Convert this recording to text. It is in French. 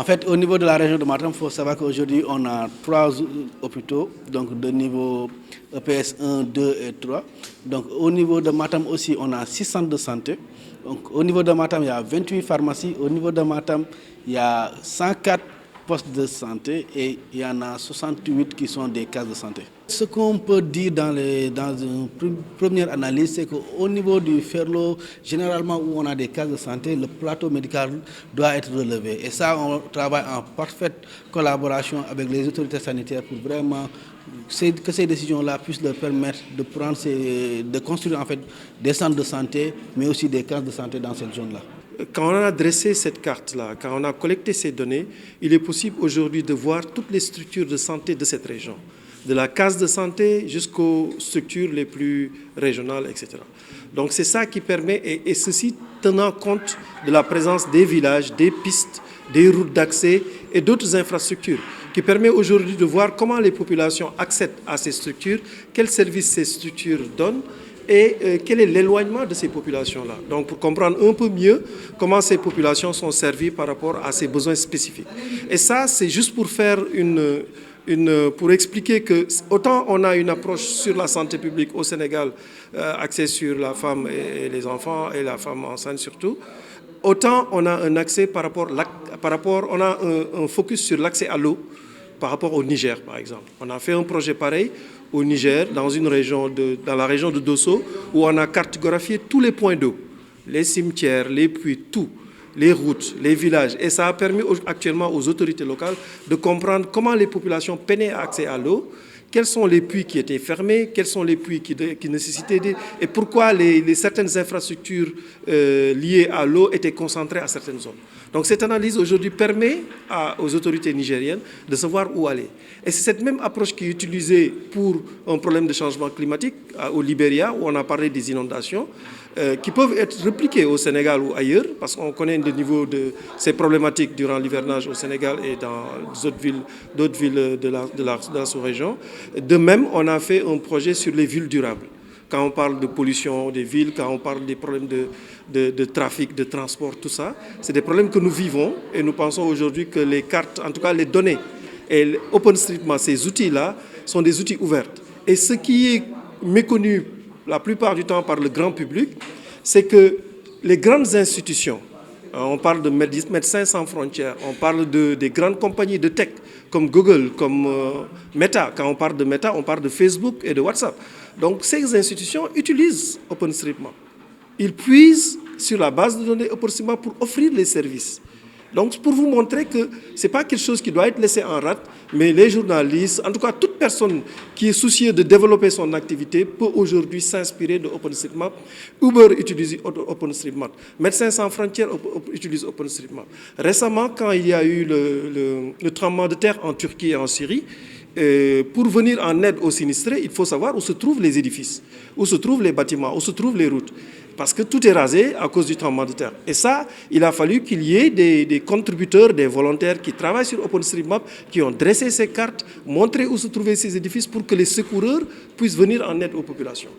En fait, au niveau de la région de Matam, il faut savoir qu'aujourd'hui, on a 3 hôpitaux, donc de niveau EPS 1, 2 et 3. Donc au niveau de Matam aussi, on a 6 centres de santé. Donc au niveau de Matam, il y a 28 pharmacies. Au niveau de Matam, il y a 104 postes de santé et il y en a 68 qui sont des cases de santé. Ce qu'on peut dire dans une première analyse, c'est qu'au niveau du Ferlo, généralement où on a des cases de santé, le plateau médical doit être relevé. Et ça, on travaille en parfaite collaboration avec les autorités sanitaires pour vraiment que ces décisions-là puissent leur permettre de construire en fait des centres de santé, mais aussi des cases de santé dans cette zone-là. Quand on a dressé cette carte-là, quand on a collecté ces données, il est possible aujourd'hui de voir toutes les structures de santé de cette région, de la case de santé jusqu'aux structures les plus régionales, etc. Donc c'est ça qui permet, et ceci tenant compte de la présence des villages, des pistes, des routes d'accès et d'autres infrastructures, qui permet aujourd'hui de voir comment les populations accèdent à ces structures, quels services ces structures donnent, et quel est l'éloignement de ces populations-là. Donc pour comprendre un peu mieux comment ces populations sont servies par rapport à ces besoins spécifiques. Et ça, c'est juste pour faire pour expliquer que autant on a une approche sur la santé publique au Sénégal, axée sur la femme et les enfants et la femme enceinte surtout, autant on a un accès on a un focus sur l'accès à l'eau par rapport au Niger, par exemple. On a fait un projet pareil au Niger, dans la région de Dosso, où on a cartographié tous les points d'eau, les cimetières, les puits, tout, les routes, les villages. Et ça a permis actuellement aux autorités locales de comprendre comment les populations peinaient à accès à l'eau, quels sont les puits qui étaient fermés, quels sont les puits qui nécessitaient et pourquoi certaines infrastructures liées à l'eau étaient concentrées à certaines zones. Donc cette analyse aujourd'hui permet aux autorités nigériennes de savoir où aller. Et c'est cette même approche qui est utilisée pour un problème de changement climatique au Libéria, où on a parlé des inondations, qui peuvent être répliquées au Sénégal ou ailleurs, parce qu'on connaît le niveau de ces problématiques durant l'hivernage au Sénégal et dans d'autres villes de la sous-région. De même, on a fait un projet sur les villes durables. Quand on parle de pollution des villes, quand on parle des problèmes de trafic, de transport, tout ça, c'est des problèmes que nous vivons et nous pensons aujourd'hui que les cartes, en tout cas les données et OpenStreetMap, ces outils-là, sont des outils ouverts. Et ce qui est méconnu la plupart du temps par le grand public, c'est que les grandes institutions, on parle de Médecins sans frontières, on parle des grandes compagnies de tech comme Google, comme Meta. Quand on parle de Meta, on parle de Facebook et de WhatsApp. Donc ces institutions utilisent OpenStreetMap. Ils puisent sur la base de données OpenStreetMap pour offrir les services. Donc pour vous montrer que ce n'est pas quelque chose qui doit être laissé en rade, mais les journalistes, en tout cas toute personne qui est soucieuse de développer son activité peut aujourd'hui s'inspirer de OpenStreetMap. Uber utilise OpenStreetMap. Médecins sans frontières utilisent OpenStreetMap. Récemment, quand il y a eu le tremblement de terre en Turquie et en Syrie, pour venir en aide aux sinistrés, il faut savoir où se trouvent les édifices, où se trouvent les bâtiments, où se trouvent les routes. Parce que tout est rasé à cause du tremblement de terre. Et ça, il a fallu qu'il y ait des contributeurs, des volontaires qui travaillent sur OpenStreetMap, qui ont dressé ces cartes, montré où se trouvaient ces édifices pour que les secoureurs puissent venir en aide aux populations.